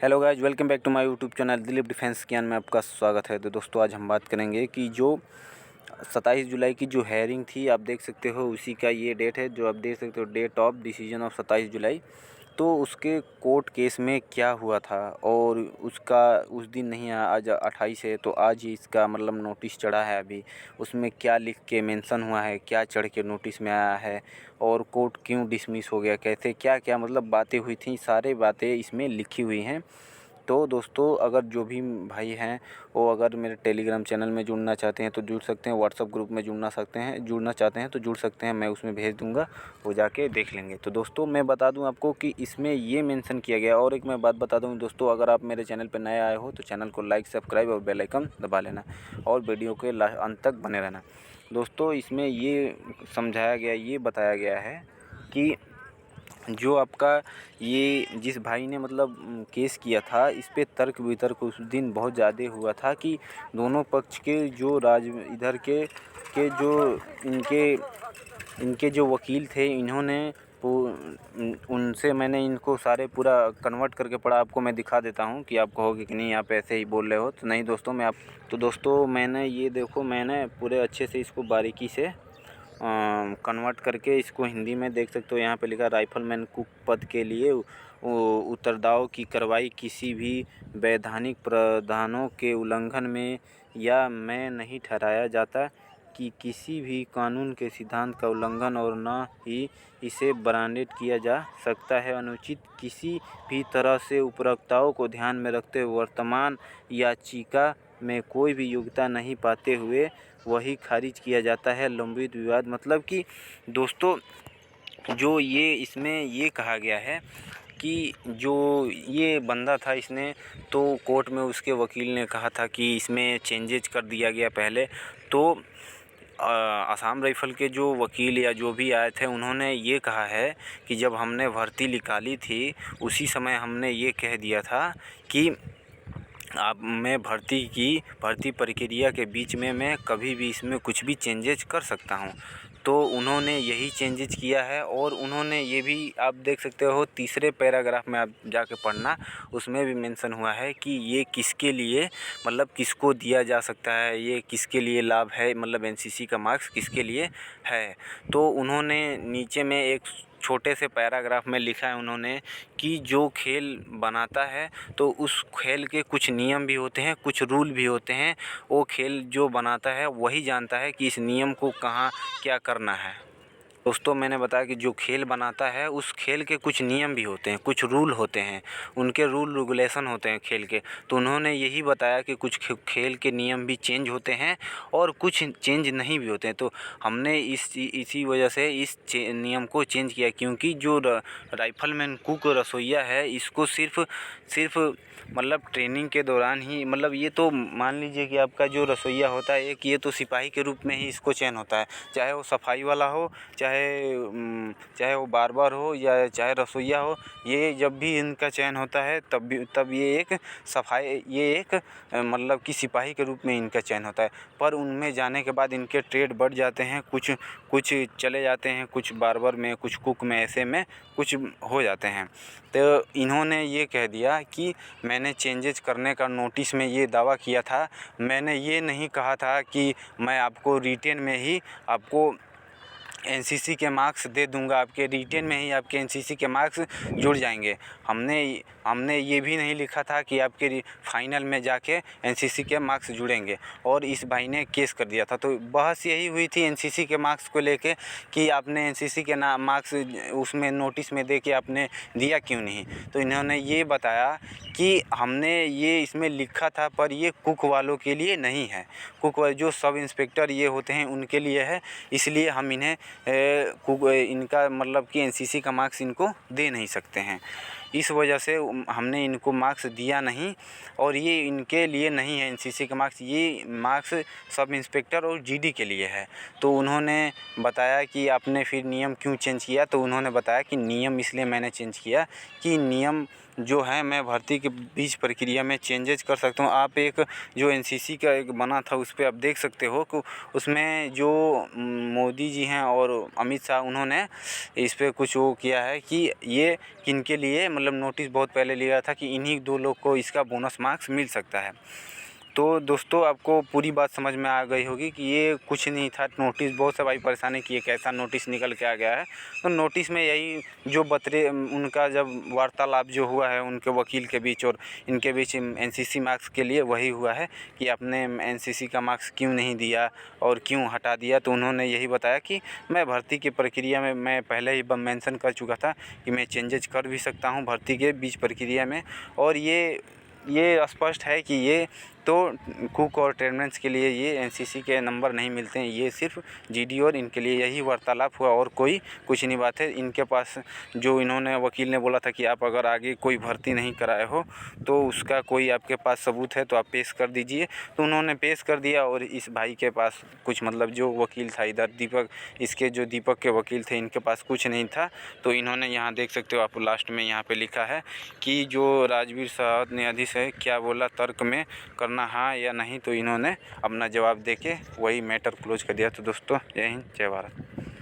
Hello guys, welcome back to my YouTube channel Dilip defence ज्ञान में आपका स्वागत है। तो दोस्तों, आज हम बात करेंगे कि जो 27 जुलाई की जो हेयरिंग थी, आप देख सकते हो उसी का ये डेट है। जो आप देख सकते हो डेट ऑफ डिसीजन ऑफ 27 जुलाई। तो उसके कोर्ट केस में क्या हुआ था और उसका उस दिन नहीं आया, आज 28 है तो आज ही इसका मतलब नोटिस चढ़ा है। अभी उसमें क्या लिख के मेंशन हुआ है, क्या चढ़ के नोटिस में आया है और कोर्ट क्यों डिसमिस हो गया, कैसे क्या क्या मतलब बातें हुई थी, सारी बातें इसमें लिखी हुई हैं। तो दोस्तों, अगर जो भी भाई हैं वो अगर मेरे टेलीग्राम चैनल में जुड़ना चाहते हैं तो जुड़ सकते हैं, व्हाट्सअप ग्रुप में जुड़ना चाहते हैं तो जुड़ सकते हैं, मैं उसमें भेज दूंगा, वो जाके देख लेंगे। तो दोस्तों, मैं बता दूं आपको कि इसमें ये मेंशन किया गया। और एक मैं बात बता दूं दोस्तों, अगर आप मेरे चैनल पर नए आए हो तो चैनल को लाइक, सब्सक्राइब और बेल आइकन दबा लेना और वीडियो के अंत तक बने रहना। दोस्तों, इसमें ये समझाया गया, ये बताया गया है कि जो आपका ये जिस भाई ने मतलब केस किया था, इस पे तर्क वितर्क उस दिन बहुत ज़्यादा हुआ था कि दोनों पक्ष के जो इधर के जो इनके इनके जो वकील थे, इन्होंने उनसे मैंने इनको सारे पूरा कन्वर्ट करके पढ़ा। आपको मैं दिखा देता हूँ कि आप कहोगे कि नहीं आप ऐसे ही बोल रहे हो। तो नहीं दोस्तों, तो दोस्तों, मैंने ये देखो, मैंने पूरे अच्छे से इसको बारीकी से कन्वर्ट करके इसको हिंदी में देख सकते हो। यहाँ पे लिखा, राइफलमैन कुक पद के लिए उतरदाव की कार्रवाई किसी भी वैधानिक प्रावधानों के उल्लंघन में या में नहीं ठहराया जाता कि किसी भी कानून के सिद्धांत का उल्लंघन और न ही इसे ब्रांडेड किया जा सकता है। अनुचित किसी भी तरह से उपरोक्ताओं को ध्यान में रखते हुए वर्तमान याचिका में कोई भी योग्यता नहीं पाते हुए वही खारिज किया जाता है। लंबित विवाद मतलब कि दोस्तों, जो ये इसमें ये कहा गया है कि जो ये बंदा था, इसने तो कोर्ट में उसके वकील ने कहा था कि इसमें चेंजेज कर दिया गया पहले। तो आसाम राइफ़ल के जो वकील या जो भी आए थे, उन्होंने ये कहा है कि जब हमने भर्ती निकाली थी उसी समय हमने ये कह दिया था कि आप मैं भर्ती प्रक्रिया के बीच में मैं कभी भी इसमें कुछ भी चेंजेज कर सकता हूं। तो उन्होंने यही चेंजेज किया है और उन्होंने ये भी आप देख सकते हो, तीसरे पैराग्राफ में आप जाके पढ़ना, उसमें भी मेंशन हुआ है कि ये किसके लिए मतलब किसको दिया जा सकता है, ये किसके लिए लाभ है, मतलब एनसीसी का मार्क्स किसके लिए है। तो उन्होंने नीचे में एक छोटे से पैराग्राफ में लिखा है उन्होंने कि जो खेल बनाता है तो उस खेल के कुछ नियम भी होते हैं, कुछ रूल भी होते हैं। वो खेल जो बनाता है वही जानता है कि इस नियम को कहाँ क्या करना है। दोस्तों, मैंने बताया कि जो खेल बनाता है उस खेल के कुछ नियम भी होते हैं, कुछ रूल होते हैं, उनके रूल रेगुलेशन होते हैं खेल के। तो उन्होंने यही बताया कि कुछ खेल के नियम भी चेंज होते हैं और कुछ चेंज नहीं भी होते हैं। तो हमने इसी वजह से इस नियम को चेंज किया, क्योंकि जो राइफलमैन कुक रसोइया है, इसको सिर्फ मतलब ट्रेनिंग के दौरान ही, मतलब ये तो मान लीजिए कि आपका जो रसोइया होता है एक, ये तो सिपाही के रूप में ही इसको चयन होता है, चाहे वो सफाई वाला हो, चाहे वो बार्बर हो या चाहे रसोइया हो। ये जब भी इनका चयन होता है तब ये एक मतलब कि सिपाही के रूप में इनका चयन होता है। पर उनमें जाने के बाद इनके ट्रेड बढ़ जाते हैं, कुछ चले जाते हैं, कुछ बार्बर में, कुछ कुक में, ऐसे में कुछ हो जाते हैं। तो इन्होंने ये कह दिया कि मैंने चेंजेज करने का नोटिस में ये दावा किया था, मैंने ये नहीं कहा था कि मैं आपको रिटेन में ही आपको एनसीसी के मार्क्स दे दूंगा, आपके रिटेन में ही आपके एनसीसी के मार्क्स जुड़ जाएंगे। हमने ये भी नहीं लिखा था कि आपके फाइनल में जाके एनसीसी के मार्क्स जुड़ेंगे। और इस भाई ने केस कर दिया था। तो बहस यही हुई थी एनसीसी के मार्क्स को लेके कि आपने एनसीसी के मार्क्स उसमें नोटिस में दे के आपने दिया क्यों नहीं। तो इन्होंने ये बताया कि हमने ये इसमें लिखा था, पर ये कुक वालों के लिए नहीं है, कुक जो सब इंस्पेक्टर ये होते हैं उनके लिए है, इसलिए हम इन्हें इनका मतलब कि एनसीसी का मार्क्स इनको दे नहीं सकते हैं। इस वजह से हमने इनको मार्क्स दिया नहीं और ये इनके लिए नहीं है एनसीसी का मार्क्स, ये मार्क्स सब इंस्पेक्टर और जीडी के लिए है। तो उन्होंने बताया कि आपने फिर नियम क्यों चेंज किया। तो उन्होंने बताया कि नियम इसलिए मैंने चेंज किया कि नियम जो है मैं भर्ती के बीच प्रक्रिया में चेंजेज कर सकता हूँ। आप एक जो एनसीसी का एक बना था उस पर आप देख सकते हो कि उसमें जो मोदी जी हैं और अमित शाह, उन्होंने इस पर कुछ वो किया है कि ये किनके लिए मतलब मतलब नोटिस बहुत पहले लिया था कि इन्हीं 2 लोग को इसका बोनस मार्क्स मिल सकता है। तो दोस्तों आपको पूरी बात समझ में आ गई होगी कि ये कुछ नहीं था नोटिस। बहुत से भाई परेशानी कि ये कैसा नोटिस निकल के आ गया है। तो नोटिस में यही जो उनका जब वार्तालाप जो हुआ है उनके वकील के बीच और इनके बीच एनसीसी मार्क्स के लिए वही हुआ है कि आपने एनसीसी का मार्क्स क्यों नहीं दिया और क्यों हटा दिया। तो उन्होंने यही बताया कि मैं भर्ती की प्रक्रिया में मैं पहले ही मेंशन कर चुका था कि मैं चेंजेज कर भी सकता हूँ भर्ती के बीच प्रक्रिया में। और ये स्पष्ट है कि ये तो कुक और ट्रेडमैन्स के लिए ये एनसीसी के नंबर नहीं मिलते हैं। ये सिर्फ जीडी और इनके लिए यही वार्तालाप हुआ और कोई कुछ नहीं बात है। इनके पास जो इन्होंने वकील ने बोला था कि आप अगर आगे कोई भर्ती नहीं कराए हो तो उसका कोई आपके पास सबूत है तो आप पेश कर दीजिए। तो उन्होंने पेश कर दिया और इस भाई के पास कुछ मतलब जो वकील था इधर दीपक के वकील थे इनके पास कुछ नहीं था। तो इन्होंने यहाँ देख सकते हो आप लास्ट में यहाँ पे लिखा है कि जो राजवीर साहब न्यायाधीश है क्या बोला तर्क में करना हाँ या नहीं। तो इन्होंने अपना जवाब देके वही मैटर क्लोज कर दिया। तो दोस्तों जय हिंद जय भारत।